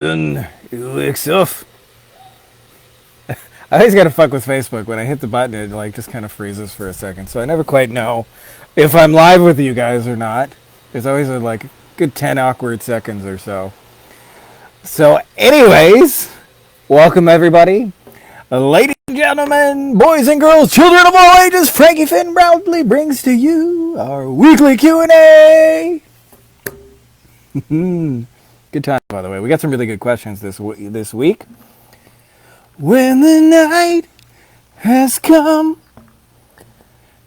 Then it looks off. I always gotta fuck with Facebook. When I hit the button, it like just kind of freezes for a second. So I never quite know if I'm live with you guys or not. There's always a like good 10 awkward seconds or so. So, anyways, welcome everybody. Ladies and gentlemen, boys and girls, children of all ages, Frankie Finn proudly brings to you our weekly Q&A. Good time, by the way. We got some really good questions this week. When the night has come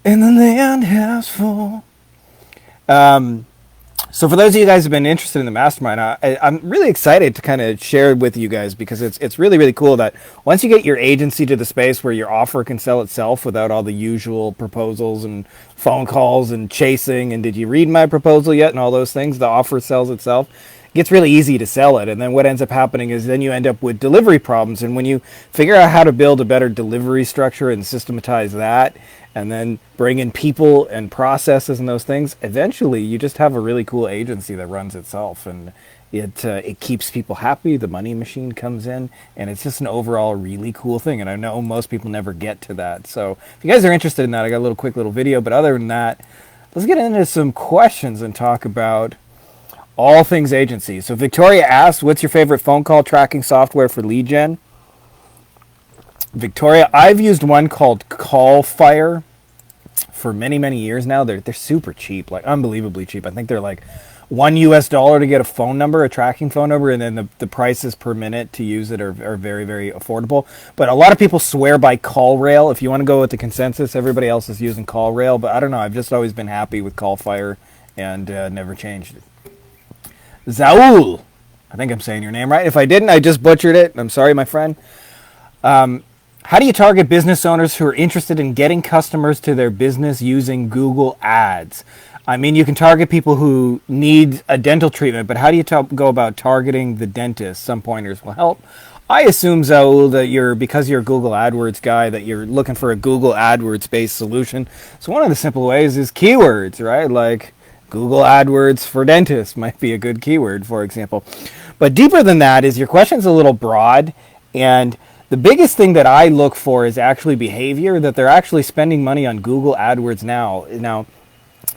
and the land has fallen. So for those of you guys who've been interested in the mastermind, I'm really excited to kind of share it with you guys because it's really, really cool that once you get your agency to the space where your offer can sell itself without all the usual proposals and phone calls and chasing and did you read my proposal yet and all those things, the offer sells itself. It gets really easy to sell it. And then what ends up happening is then you end up with delivery problems. And when you figure out how to build a better delivery structure and systematize that, and then bring in people and processes and those things, eventually you just have a really cool agency that runs itself, and it keeps people happy. The money machine comes in, and it's just an overall really cool thing. And I know most people never get to that. So if you guys are interested in that, I got a quick little video. But other than that, let's get into some questions and talk about all things agency. So Victoria asks, what's your favorite phone call tracking software for lead gen? Victoria, I've used one called Callfire for many, many years now. They're super cheap, like unbelievably cheap. I think they're like $1 to get a phone number, a tracking phone number, and then the prices per minute to use it are very, very affordable. But a lot of people swear by CallRail. If you want to go with the consensus, everybody else is using CallRail, but I don't know. I've just always been happy with Callfire and never changed it. Zaul, I think I'm saying your name right. If I didn't, I just butchered it. I'm sorry, my friend. How do you target business owners who are interested in getting customers to their business using Google Ads? I mean, you can target people who need a dental treatment, but how do you go about targeting the dentist? Some pointers will help. I assume, Zaul, that because you're a Google AdWords guy, that you're looking for a Google AdWords-based solution. So one of the simple ways is keywords, right? Like Google AdWords for dentists might be a good keyword, for example. But deeper than that is your question's a little broad, and the biggest thing that I look for is actually behavior, that they're actually spending money on Google AdWords now. Now,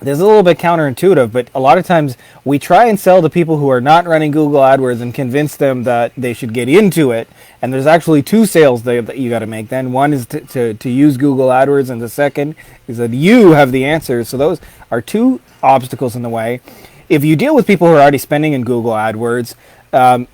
this is a little bit counterintuitive, but a lot of times we try and sell to people who are not running Google AdWords and convince them that they should get into it. And there's actually two sales that you got to make then. One is to use Google AdWords, and the second is that you have the answers. So those are two obstacles in the way. If you deal with people who are already spending in Google AdWords,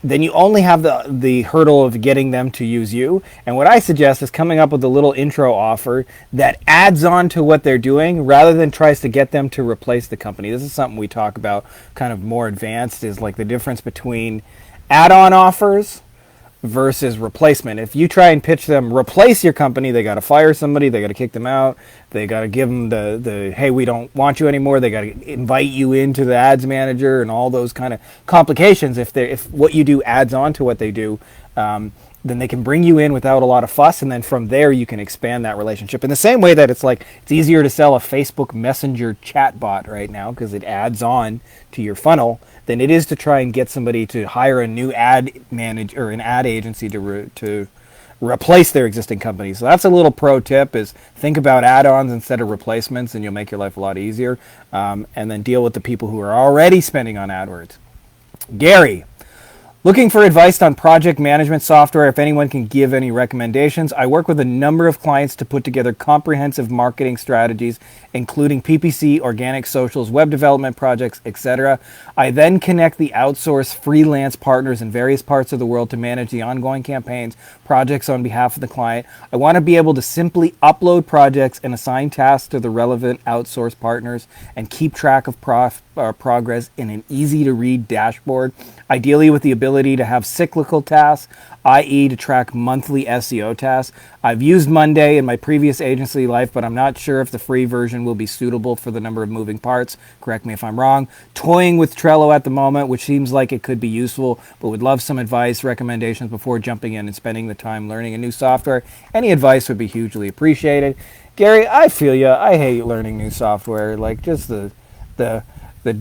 then you only have the hurdle of getting them to use you. And what I suggest is coming up with a little intro offer that adds on to what they're doing rather than tries to get them to replace the company. This is something we talk about kind of more advanced, is like the difference between add-on offers versus replacement. If you try and pitch them replace your company, they got to fire somebody, they got to kick them out, they got to give them the hey, we don't want you anymore, they got to invite you into the ads manager and all those kind of complications. If what you do adds on to what they do, then they can bring you in without a lot of fuss, and then from there you can expand that relationship. In the same way that it's easier to sell a Facebook Messenger chatbot right now because it adds on to your funnel than it is to try and get somebody to hire a new ad manager or an ad agency to replace their existing company. So that's a little pro tip: is think about add-ons instead of replacements, and you'll make your life a lot easier. And then deal with the people who are already spending on AdWords. Gary, looking for advice on project management software, if anyone can give any recommendations. I work with a number of clients to put together comprehensive marketing strategies, including PPC, organic socials, web development projects, etc. I then connect the outsourced freelance partners in various parts of the world to manage the ongoing campaigns, projects on behalf of the client. I want to be able to simply upload projects and assign tasks to the relevant outsourced partners and keep track of progress in an easy-to-read dashboard, ideally with the ability to have cyclical tasks, i.e. to track monthly SEO tasks. I've used Monday in my previous agency life, but I'm not sure if the free version will be suitable for the number of moving parts. Correct me if I'm wrong. Toying with Trello at the moment, which seems like it could be useful, but would love some advice, recommendations before jumping in and spending the time learning a new software. Any advice would be hugely appreciated. Gary, I feel you. I hate learning new software. Like just the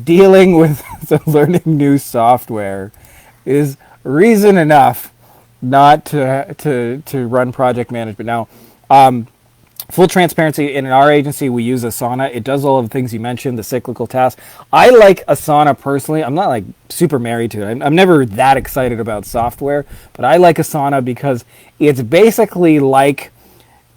dealing with the learning new software is reason enough not to run project management. Now, full transparency, in our agency, we use Asana. It does all of the things you mentioned, the cyclical tasks. I like Asana personally. I'm not like super married to it. I'm never that excited about software, but I like Asana because it's basically like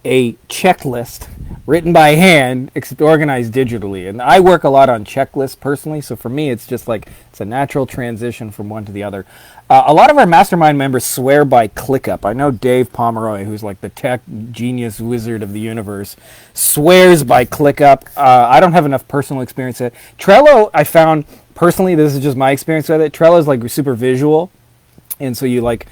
a checklist written by hand, organized digitally. And I work a lot on checklists personally, so for me, it's just like it's a natural transition from one to the other. A lot of our mastermind members swear by ClickUp. I know Dave Pomeroy, who's like the tech genius wizard of the universe, swears by ClickUp. I don't have enough personal experience with it. Trello, I found personally, this is just my experience with it. Trello is like super visual, and so you like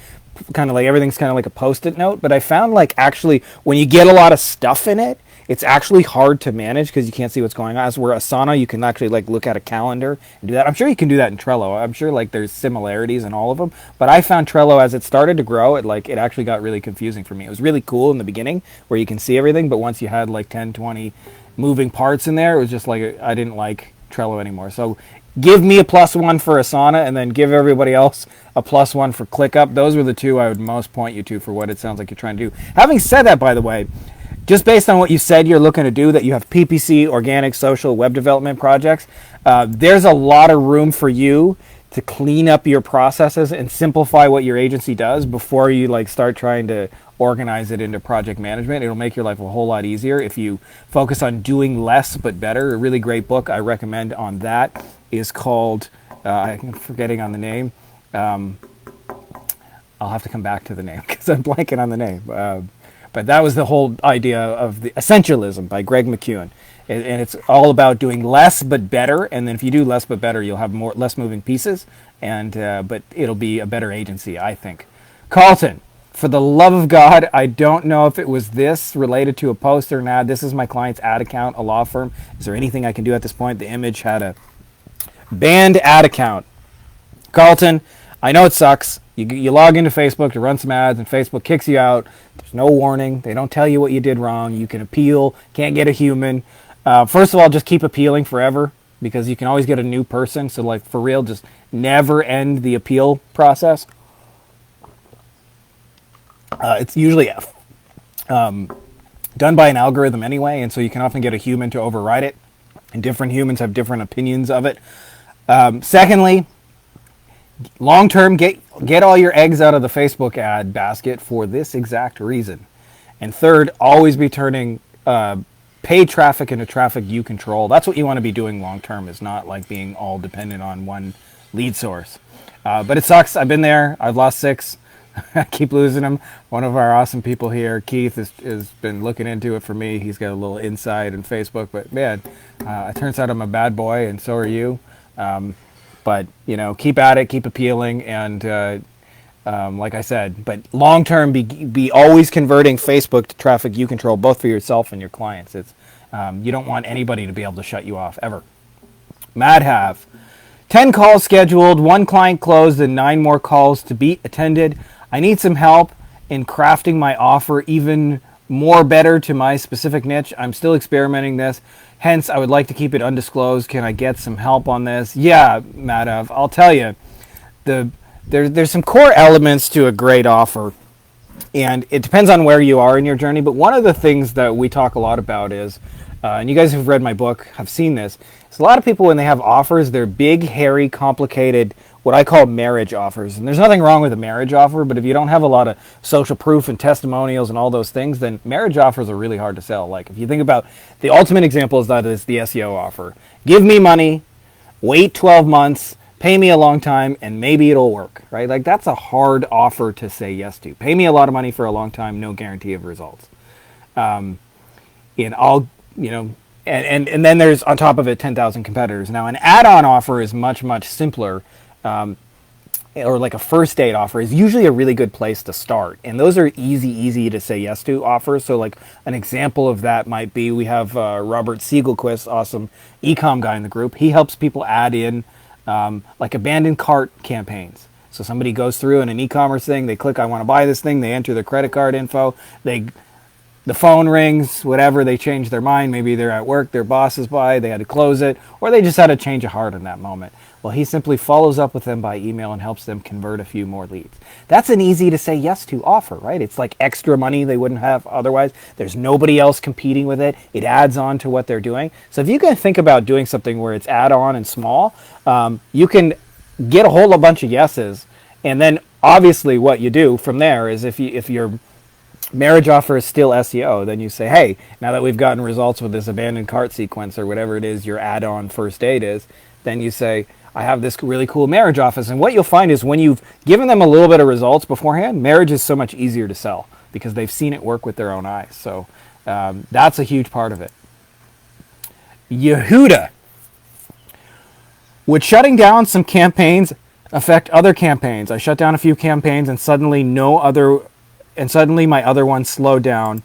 kind of like everything's kind of like a post-it note. But I found like actually when you get a lot of stuff in it, it's actually hard to manage because you can't see what's going on. As where Asana, you can actually like look at a calendar and do that. I'm sure you can do that in Trello. I'm sure like there's similarities in all of them. But I found Trello as it started to grow, it actually got really confusing for me. It was really cool in the beginning where you can see everything, but once you had like 10, 20 moving parts in there, it was just like I didn't like Trello anymore. So give me a +1 for Asana and then give everybody else a +1 for ClickUp. Those were the two I would most point you to for what it sounds like you're trying to do. Having said that, by the way, just based on what you said you're looking to do, that you have PPC, organic, social, web development projects, there's a lot of room for you to clean up your processes and simplify what your agency does before you like start trying to organize it into project management. It'll make your life a whole lot easier if you focus on doing less but better. A really great book I recommend on that is called, I'm forgetting on the name. I'll have to come back to the name because I'm blanking on the name. But that was the whole idea of the Essentialism by Greg McKeown. And it's all about doing less but better. And then if you do less but better, you'll have less moving pieces. But it'll be a better agency, I think. Carlton, for the love of God, I don't know if it was this related to a post or an ad. This is my client's ad account, a law firm. Is there anything I can do at this point? The image had a banned ad account. Carlton, I know it sucks. You log into Facebook to run some ads and Facebook kicks you out. There's no warning. They don't tell you what you did wrong. You can appeal. Can't get a human. First of all, just keep appealing forever because you can always get a new person. So like for real, just never end the appeal process. It's usually done by an algorithm anyway, and so you can often get a human to override it. And different humans have different opinions of it. Secondly, long term, get all your eggs out of the Facebook ad basket for this exact reason. And third, always be turning paid traffic into traffic you control. That's what you want to be doing long term, is not like being all dependent on one lead source. But it sucks. I've been there. I've lost 6. I keep losing them. One of our awesome people here, Keith, has been looking into it for me. He's got a little insight in Facebook. But man, it turns out I'm a bad boy, and so are you. But, you know, keep at it, keep appealing, and like I said, but long term, be always converting Facebook to traffic you control, both for yourself and your clients. It's you don't want anybody to be able to shut you off, ever. Madhav, 10 calls scheduled, 1 client closed, and 9 more calls to be attended. I need some help in crafting my offer even more better to my specific niche. I'm still experimenting this. Hence, I would like to keep it undisclosed. Can I get some help on this? Yeah, Madhav, I'll tell you. There's some core elements to a great offer, and it depends on where you are in your journey. But one of the things that we talk a lot about is, and you guys who've read my book have seen this, is a lot of people when they have offers, they're big, hairy, complicated, what I call marriage offers. And there's nothing wrong with a marriage offer, but if you don't have a lot of social proof and testimonials and all those things, then marriage offers are really hard to sell. Like if you think about the ultimate example is that is the SEO offer. Give me money, wait 12 months, pay me a long time, and maybe it'll work, right? Like that's a hard offer to say yes to. Pay me a lot of money for a long time, no guarantee of results. And I'll, and then there's on top of it 10,000 competitors. Now an add-on offer is much, much simpler. Or like a first date offer is usually a really good place to start. And those are easy to say yes to offers. So like an example of that might be, we have Robert Siegelquist, awesome e-com guy in the group. He helps people add in like abandoned cart campaigns. So somebody goes through in an e-commerce thing, they click, I want to buy this thing, they enter their credit card info, they the phone rings, whatever, they change their mind. Maybe they're at work, their boss is by, they had to close it, or they just had a change of heart in that moment. Well, he simply follows up with them by email and helps them convert a few more leads. That's an easy to say yes to offer, right? It's like extra money they wouldn't have otherwise. There's nobody else competing with it. It adds on to what they're doing. So if you can think about doing something where it's add-on and small, you can get a whole bunch of yeses. And then obviously what you do from there is if your marriage offer is still SEO, then you say, hey, now that we've gotten results with this abandoned cart sequence or whatever it is your add-on first aid is, then you say, I have this really cool marriage office. And what you'll find is when you've given them a little bit of results beforehand, marriage is so much easier to sell because they've seen it work with their own eyes. So that's a huge part of it. Yehuda. Would shutting down some campaigns affect other campaigns? I shut down a few campaigns and suddenly my other ones slowed down.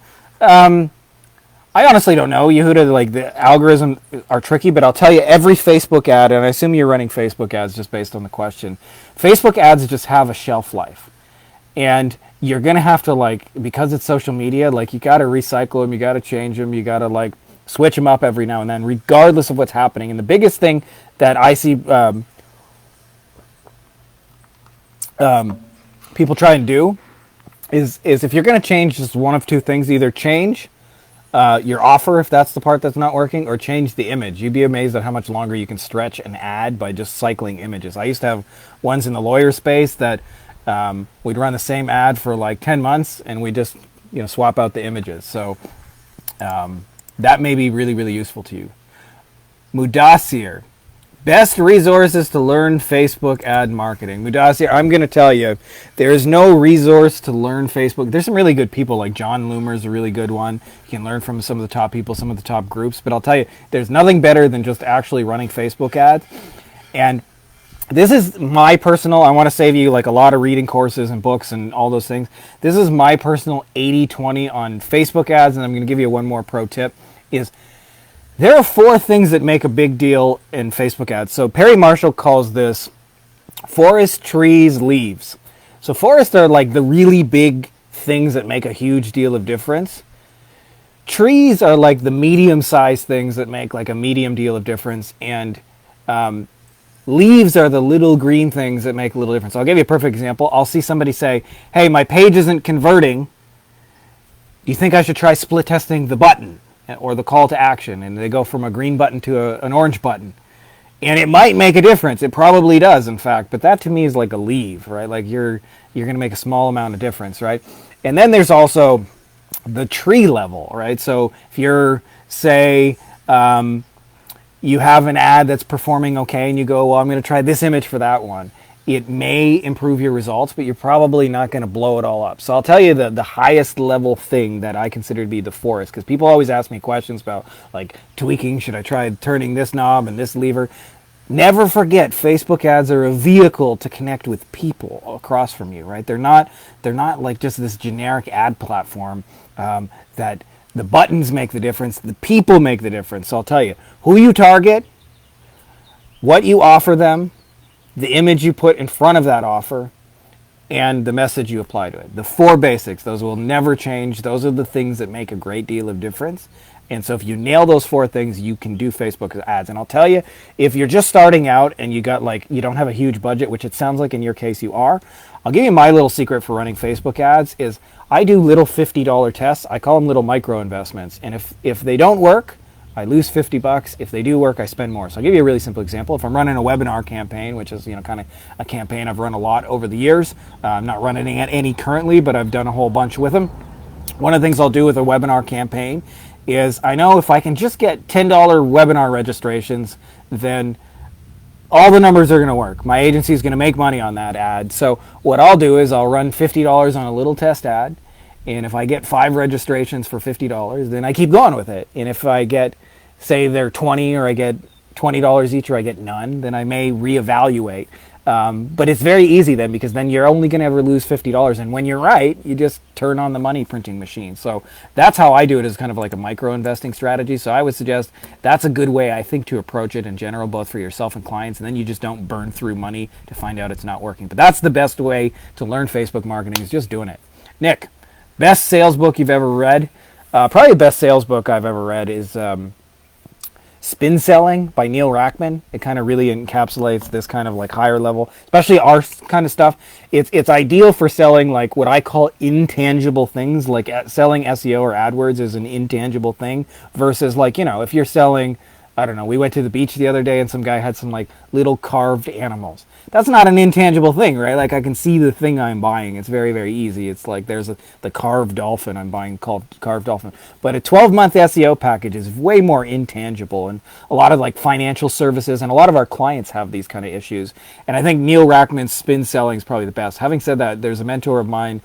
I honestly don't know, Yehuda. Like, the algorithms are tricky, but I'll tell you, every Facebook ad, and I assume you're running Facebook ads just based on the question, Facebook ads just have a shelf life. And you're going to have to, like, because it's social media, like, you got to recycle them, you got to change them, you got to, like, switch them up every now and then, regardless of what's happening. And the biggest thing that I see people try and do is if you're going to change just one of two things, either change your offer if that's the part that's not working, or change the image. You'd be amazed at how much longer you can stretch an ad by just cycling images. I used to have ones in the lawyer space that we'd run the same ad for like 10 months and we just swap out the images. So that may be really, really useful to you. Mudassir. Best resources to learn Facebook ad marketing. Mudassir, I'm going to tell you, there is no resource to learn Facebook. There's some really good people, like John Loomer's a really good one. You can learn from some of the top people, some of the top groups. But I'll tell you, there's nothing better than just actually running Facebook ads. And this is my personal, I want to save you like a lot of reading courses and books and all those things. This is my personal 80-20 on Facebook ads, and I'm going to give you one more pro tip, is there are 4 things that make a big deal in Facebook ads. So Perry Marshall calls this forest, trees, leaves. So forests are like the really big things that make a huge deal of difference. Trees are like the medium-sized things that make like a medium deal of difference. And leaves are the little green things that make a little difference. I'll give you a perfect example. I'll see somebody say, hey, my page isn't converting. Do you think I should try split testing the button or the call to action? And they go from a green button to an orange button. And it might make a difference. It probably does, in fact. But that to me is like a leave, right? Like you're going to make a small amount of difference, right? And then there's also the tree level, right? So if you're, say, you have an ad that's performing okay and you go, well, I'm going to try this image for that one. It may improve your results, but you're probably not going to blow it all up. So I'll tell you the highest level thing that I consider to be the forest, because people always ask me questions about like tweaking. Should I try turning this knob and this lever? Never forget, Facebook ads are a vehicle to connect with people across from you, right? They're not like just this generic ad platform that the buttons make the difference. The people make the difference. So I'll tell you, who you target, what you offer them, the image you put in front of that offer, and the message you apply to it. The 4 basics, those will never change. Those are the things that make a great deal of difference. And so if you nail those 4 things, you can do Facebook ads. And I'll tell you, if you're just starting out and you don't have a huge budget, which it sounds like in your case you are, I'll give you my little secret for running Facebook ads is I do little $50 tests. I call them little micro investments. And if they don't work, I lose $50. If they do work, I spend more. So I'll give you a really simple example. If I'm running a webinar campaign, which is kind of a campaign I've run a lot over the years, I'm not running any currently, but I've done a whole bunch with them. One of the things I'll do with a webinar campaign is I know if I can just get $10 webinar registrations, then all the numbers are going to work. My agency is going to make money on that ad. So what I'll do is I'll run $50 on a little test ad. And if I get 5 registrations for $50, then I keep going with it. And if I get, say they're 20 or I get $20 each or I get none, then I may reevaluate. But it's very easy then, because then you're only going to ever lose $50. And when you're right, you just turn on the money printing machine. So that's how I do it, as kind of like a micro investing strategy. So I would suggest that's a good way, I think, to approach it in general, both for yourself and clients. And then you just don't burn through money to find out it's not working. But that's the best way to learn Facebook marketing, is just doing it. Nick, best sales book you've ever read? Probably the best sales book I've ever read is Spin Selling by Neil Rackman. It kind of really encapsulates this kind of like higher level, especially our kind of stuff. It's ideal for selling like what I call intangible things, like selling SEO or AdWords is an intangible thing versus like, if you're selling, I don't know, we went to the beach the other day and some guy had some like little carved animals. That's not an intangible thing, right? Like I can see the thing I'm buying. It's very, very easy. It's like there's the carved dolphin I'm buying called carved dolphin. But a 12-month SEO package is way more intangible, and a lot of like financial services and a lot of our clients have these kind of issues. And I think Neil Rackman's Spin Selling is probably the best. Having said that, there's a mentor of mine,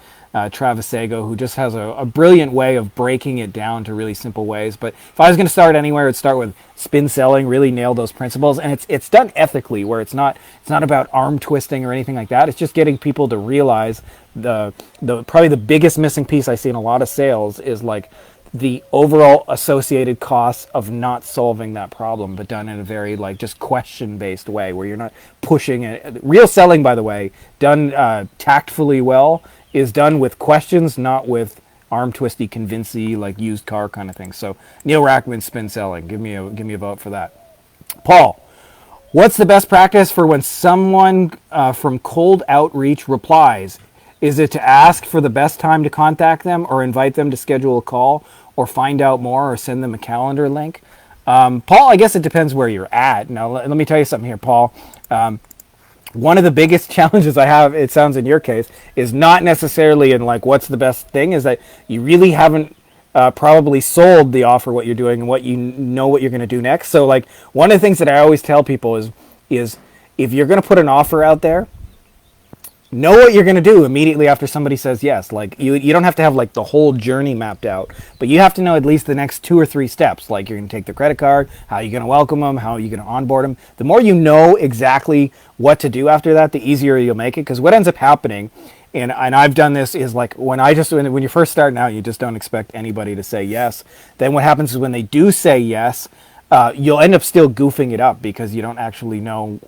Travis Sago, who just has a brilliant way of breaking it down to really simple ways. But if I was going to start anywhere, I'd start with Spin Selling, really nail those principles. And it's done ethically, where it's not about arm twisting or anything like that. It's just getting people to realize the probably the biggest missing piece I see in a lot of sales is like the overall associated costs of not solving that problem, but done in a very like just question-based way, where you're not pushing it. Real selling, by the way, done tactfully well, is done with questions, not with arm twisty, convincy, like used car kind of thing. So Neil Rackman, Spin Selling. Give me a vote for that. Paul, what's the best practice for when someone from cold outreach replies? Is it to ask for the best time to contact them, or invite them to schedule a call, or find out more, or send them a calendar link? Paul, I guess it depends where you're at. Now, let me tell you something here, Paul. One of the biggest challenges I have, it sounds in your case, is not necessarily in like what's the best thing, is that you really haven't probably sold the offer, what you're doing, and what what you're going to do next. So like one of the things that I always tell people is if you're going to put an offer out there, know what you're going to do immediately after somebody says yes. Like you don't have to have like the whole journey mapped out, but you have to know at least the next 2 or 3 steps. Like you're going to take the credit card, how you're going to welcome them, how you're going to onboard them. The more you know exactly what to do after that, the easier you'll make it. Because what ends up happening, and I've done this, is like when you're first starting out, you just don't expect anybody to say yes. Then what happens is when they do say yes, you'll end up still goofing it up because you don't actually know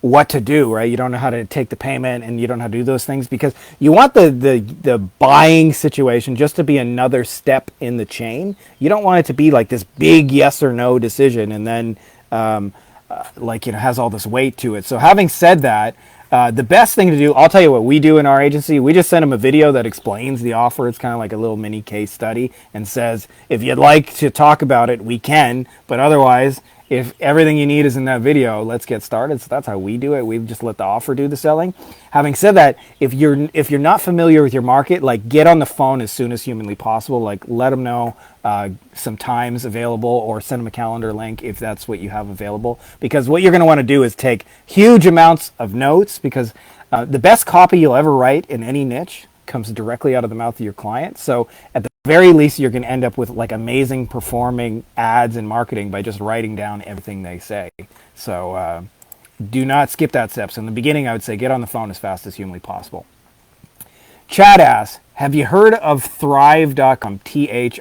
what to do, right? You don't know how to take the payment, and you don't know how to do those things, because you want the buying situation just to be another step in the chain. You don't want it to be like this big yes or no decision, and then has all this weight to it. So having said that, the best thing to do, I'll tell you what we do in our agency. We just send them a video that explains the offer. It's kind of like a little mini case study, and says, if you'd like to talk about it, we can, but otherwise, if everything you need is in that video, let's get started. So that's how we do it. We just let the offer do the selling. Having said that, if you're not familiar with your market, like get on the phone as soon as humanly possible. Like let them know some times available, or send them a calendar link if that's what you have available. Because what you're going to want to do is take huge amounts of notes, because the best copy you'll ever write in any niche comes directly out of the mouth of your client. So at the very least, you're going to end up with like amazing performing ads and marketing by just writing down everything they say. So do not skip that step. So in the beginning, I would say get on the phone as fast as humanly possible. Chad asks, have you heard of thrive.com, THRYV.com?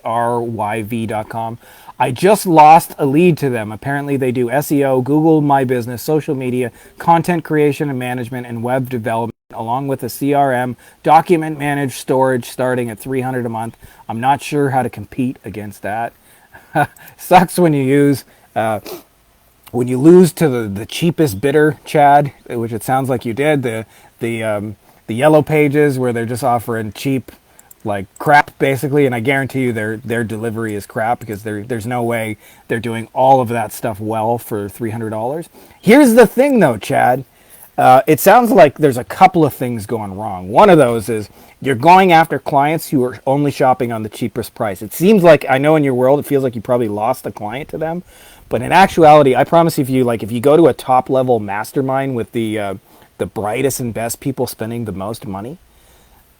I just lost a lead to them. Apparently they do SEO, Google My Business, social media, content creation and management, and web development, along with a CRM, document managed storage starting at $300 a month. I'm not sure how to compete against that. Sucks when you lose to the cheapest bidder, Chad, which it sounds like you did. The yellow pages where they're just offering cheap like crap basically, and I guarantee you their delivery is crap, because there's no way they're doing all of that stuff well for $300. Here's the thing though, Chad. It sounds like there's a couple of things going wrong. One of those is you're going after clients who are only shopping on the cheapest price. It seems like, I know in your world, it feels like you probably lost a client to them. But in actuality, I promise if you go to a top level mastermind with the brightest and best people spending the most money,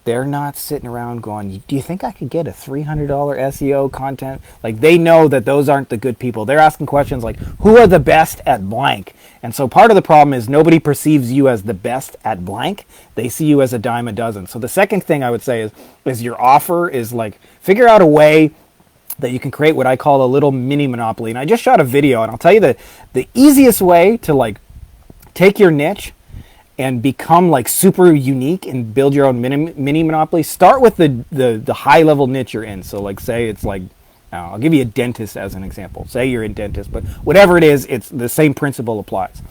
they're not sitting around going, do you think I could get a $300 SEO content? Like, they know that those aren't the good people. They're asking questions like, who are the best at blank? And so part of the problem is nobody perceives you as the best at blank. They see you as a dime a dozen. So the second thing I would say is your offer is like, figure out a way that you can create what I call a little mini monopoly. And I just shot a video, and I'll tell you the easiest way to like take your niche and become like super unique and build your own mini monopoly, start with the high level niche you're in. So like say it's like, I'll give you a dentist as an example. Say you're in dentist, but whatever it is, it's the same principle applies.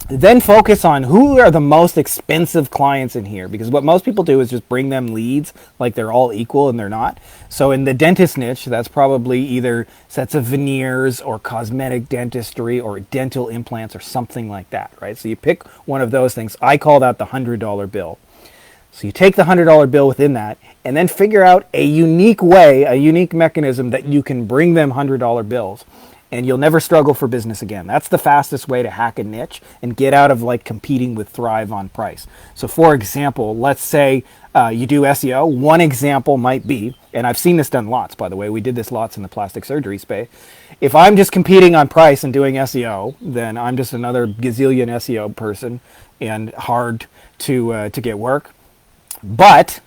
Then focus on who are the most expensive clients in here, because what most people do is just bring them leads like they're all equal, and they're not. So in the dentist niche, that's probably either sets of veneers or cosmetic dentistry or dental implants or something like that, right? So you pick one of those things. I call that the $100 bill. So you take the $100 bill within that and then figure out a unique way, a unique mechanism that you can bring them $100 bills, and you'll never struggle for business again. That's the fastest way to hack a niche and get out of like competing with Thrive on price. So for example, let's say you do SEO. One example might be, and I've seen this done lots, by the way, we did this lots in the plastic surgery space. If I'm just competing on price and doing SEO, then I'm just another gazillion SEO person and hard to get work. But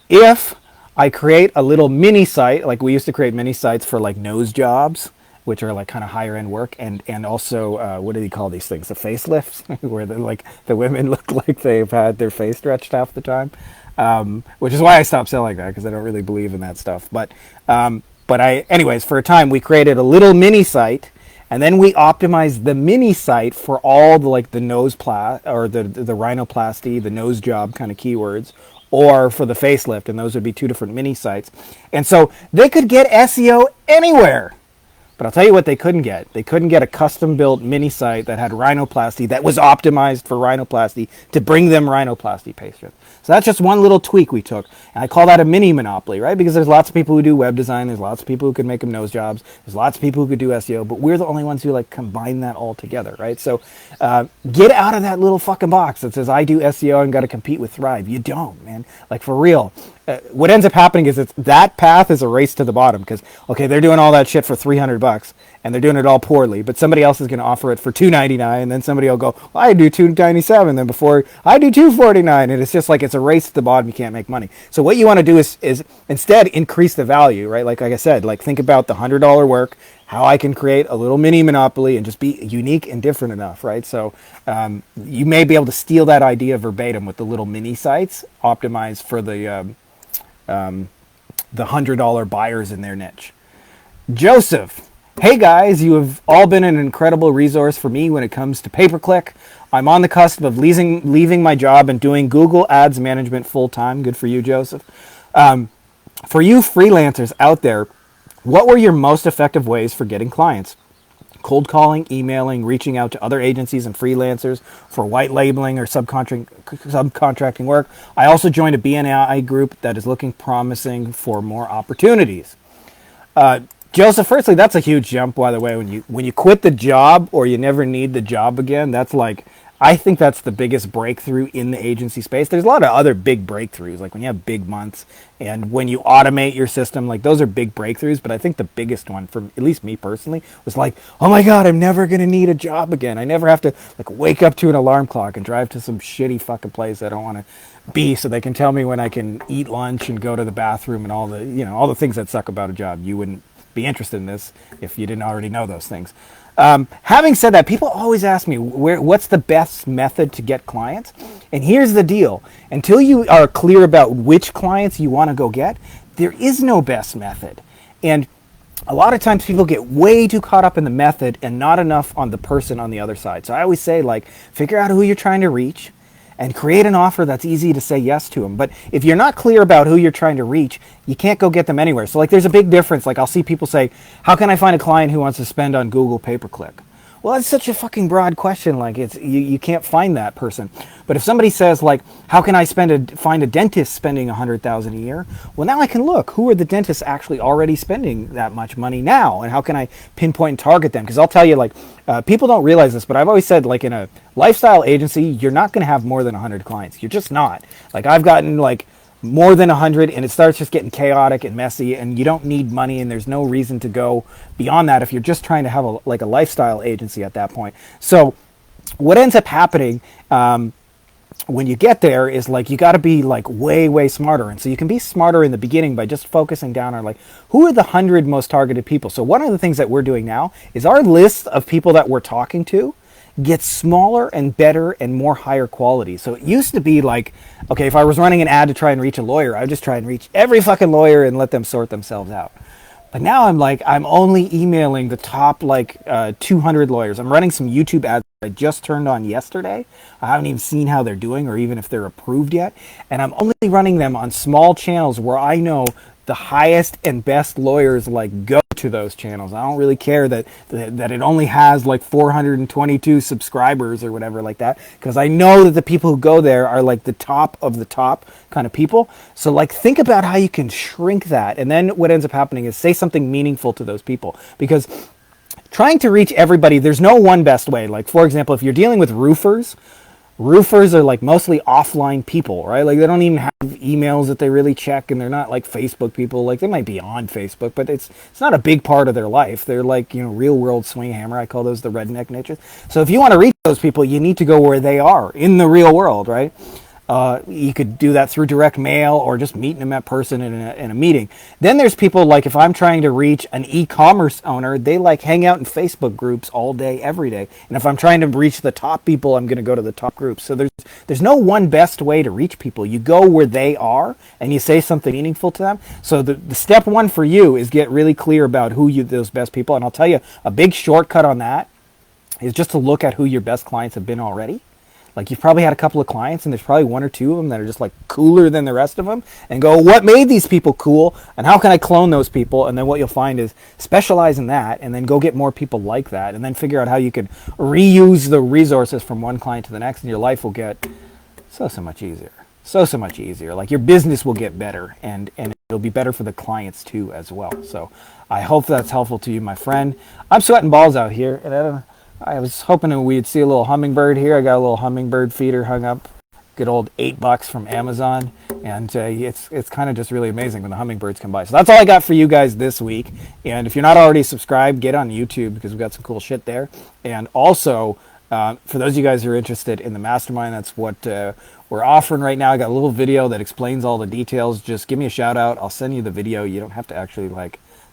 if I create a little mini site, like we used to create mini sites for like nose jobs, which are like kind of higher end work, and also what do you call these things? The facelifts, where like the women look like they've had their face stretched half the time, which is why I stopped selling that, because I don't really believe in that stuff. But anyways, for a time we created a little mini site, and then we optimized the mini site for all the like the nose or the rhinoplasty, the nose job kind of keywords, or for the facelift, and those would be two different mini sites. And so they could get SEO anywhere. But I'll tell you what they couldn't get. They couldn't get a custom-built mini site that had rhinoplasty, that was optimized for rhinoplasty to bring them rhinoplasty patients. So that's just one little tweak we took. And I call that a mini monopoly, right? Because there's lots of people who do web design. There's lots of people who could make them nose jobs. There's lots of people who could do SEO. But we're the only ones who like combine that all together, right? So get out of that little fucking box that says I do SEO and got to compete with Thrive. You don't, man. Like for real. What ends up happening is that path is a race to the bottom, because okay, they're doing all that shit for $300 and they're doing it all poorly, but somebody else is going to offer it for $299, and then somebody will go, well, I do $297, then before I do $249, and it's just like it's a race to the bottom. You can't make money. So what you want to do is instead increase the value, right? Like I said, like think about the $100 work, how I can create a little mini monopoly and just be unique and different enough, right? So you may be able to steal that idea verbatim with the little mini sites optimized for the $100 buyers in their niche. Joseph, hey guys, you have all been an incredible resource for me when it comes to pay-per-click. I'm on the cusp of leaving my job and doing Google Ads management full-time. Good for you, Joseph. For you freelancers out there, what were your most effective ways for getting clients? Cold calling, emailing, reaching out to other agencies and freelancers for white labeling or subcontracting work. I also joined a BNI group that is looking promising for more opportunities. Joseph, firstly, that's a huge jump, by the way. When you quit the job or you never need the job again, that's like, I think that's the biggest breakthrough in the agency space. There's a lot of other big breakthroughs, like when you have big months and when you automate your system, like those are big breakthroughs. But I think the biggest one, for at least me personally, was like, oh my God, I'm never going to need a job again. I never have to like wake up to an alarm clock and drive to some shitty fucking place I don't want to be, so they can tell me when I can eat lunch and go to the bathroom and all the things that suck about a job. You wouldn't be interested in this if you didn't already know those things. Having said that, people always ask me what's the best method to get clients, and here's the deal: until you are clear about which clients you want to go get, there is no best method. And a lot of times people get way too caught up in the method and not enough on the person on the other side. So I always say, like, figure out who you're trying to reach and create an offer that's easy to say yes to them. But if you're not clear about who you're trying to reach, you can't go get them anywhere. So like there's a big difference. Like I'll see people say, how can I find a client who wants to spend on Google pay-per-click? Well, that's such a fucking broad question. Like you can't find that person. But if somebody says like, how can I find a dentist spending $100,000 a year? Well, now I can look, who are the dentists actually already spending that much money now? And how can I pinpoint and target them? Because I'll tell you, like, people don't realize this, but I've always said, like, in a lifestyle agency, you're not going to have more than 100 clients. You're just not. Like, I've gotten like more than 100, and it starts just getting chaotic and messy, and you don't need money, and there's no reason to go beyond that if you're just trying to have a lifestyle agency at that point. So what ends up happening when you get there is like you got to be like way smarter. And so you can be smarter in the beginning by just focusing down on like, who are the 100 most targeted people? So one of the things that we're doing now is our list of people that we're talking to gets smaller and better and more higher quality. So it used to be like, okay, if I was running an ad to try and reach a lawyer, I would just try and reach every fucking lawyer and let them sort themselves out. But now I'm like, I'm only emailing the top 200 lawyers. I'm running some YouTube ads I just turned on yesterday. I haven't even seen how they're doing or even if they're approved yet. And I'm only running them on small channels where I know the highest and best lawyers go to those channels. I don't really care that it only has 422 subscribers or whatever like that, because I know that the people who go there are the top of the top kind of people. So think about how you can shrink that, and then what ends up happening is say something meaningful to those people, because trying to reach everybody, there's no one best way. For example, if you're dealing with roofers are mostly offline people, right? They don't even have emails that they really check, and they're not Facebook people. They might be on Facebook, but it's not a big part of their life. They're real world swing hammer. I call those the redneck niches. So if you want to reach those people, you need to go where they are in the real world, right? You could do that through direct mail or just meeting them at person in a meeting. Then there's people if I'm trying to reach an e-commerce owner, they hang out in Facebook groups all day, every day. And if I'm trying to reach the top people, I'm going to go to the top groups. So there's no one best way to reach people. You go where they are and you say something meaningful to them. So the step one for you is get really clear about those best people. And I'll tell you, a big shortcut on that is just to look at who your best clients have been already. You've probably had a couple of clients, and there's probably one or two of them that are just cooler than the rest of them, and go, what made these people cool, and how can I clone those people? And then what you'll find is specialize in that, and then go get more people like that, and then figure out how you can reuse the resources from one client to the next, and your life will get so much easier. So much easier. Your business will get better, and it'll be better for the clients too as well. So I hope that's helpful to you, my friend. I'm sweating balls out here, and I was hoping we'd see a little hummingbird here. I got a little hummingbird feeder hung up, good old $8 from Amazon, and it's kind of just really amazing when the hummingbirds come by. So that's all I got for you guys this week. And if you're not already subscribed, get on YouTube, because we've got some cool shit there. And also, for those of you guys who are interested in the mastermind, that's what we're offering right now. I got a little video that explains all the details. Just give me a shout out. I'll send you the video. You don't have to actually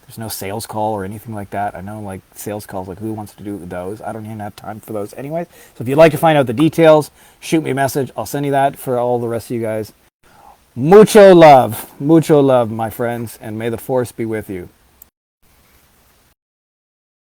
there's no sales call or anything like that. I know sales calls, who wants to do those? I don't even have time for those anyways. So if you'd like to find out the details, shoot me a message. I'll send you that. For all the rest of you guys, mucho love, my friends, and may the force be with you.